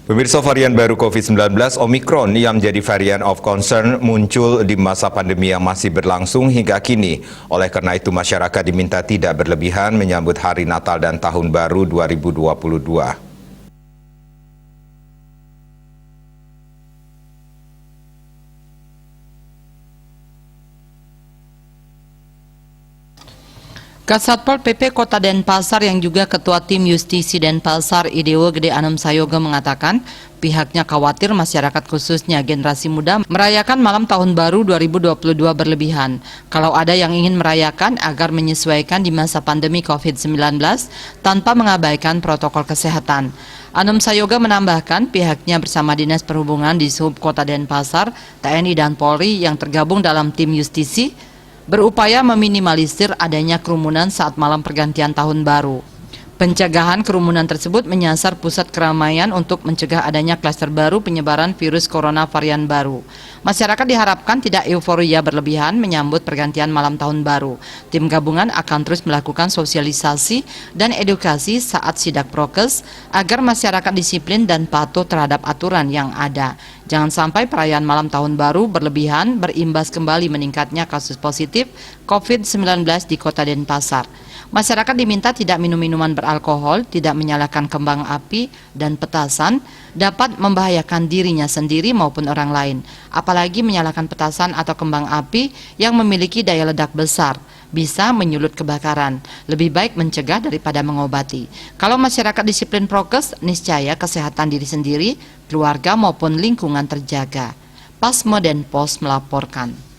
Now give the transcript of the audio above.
Pemirsa, varian baru COVID-19 Omicron yang menjadi varian of concern muncul di masa pandemi yang masih berlangsung hingga kini. Oleh karena itu, masyarakat diminta tidak berlebihan menyambut Hari Natal dan Tahun Baru 2022. Kasatpol PP Kota Denpasar yang juga Ketua Tim Justisi Denpasar Idewo Gede Anom Sayoga mengatakan pihaknya khawatir masyarakat khususnya generasi muda merayakan malam Tahun Baru 2022 berlebihan. Kalau ada yang ingin merayakan agar menyesuaikan di masa pandemi COVID-19 tanpa mengabaikan protokol kesehatan. Anom Sayoga menambahkan pihaknya bersama Dinas Perhubungan di Sub Kota Denpasar, TNI dan Polri yang tergabung dalam Tim Justisi berupaya meminimalisir adanya kerumunan saat malam pergantian tahun baru. Pencegahan kerumunan tersebut menyasar pusat keramaian untuk mencegah adanya klaster baru penyebaran virus corona varian baru. Masyarakat diharapkan tidak euforia berlebihan menyambut pergantian malam tahun baru. Tim gabungan akan terus melakukan sosialisasi dan edukasi saat sidak prokes agar masyarakat disiplin dan patuh terhadap aturan yang ada. Jangan sampai perayaan malam tahun baru berlebihan berimbas kembali meningkatnya kasus positif COVID-19 di Kota Denpasar. Masyarakat diminta tidak minum minuman beralkohol, tidak menyalakan kembang api dan petasan, dapat membahayakan dirinya sendiri maupun orang lain. Apalagi menyalakan petasan atau kembang api yang memiliki daya ledak besar, bisa menyulut kebakaran. Lebih baik mencegah daripada mengobati. Kalau masyarakat disiplin prokes, niscaya kesehatan diri sendiri, keluarga maupun lingkungan terjaga. Pasmo Denpos melaporkan.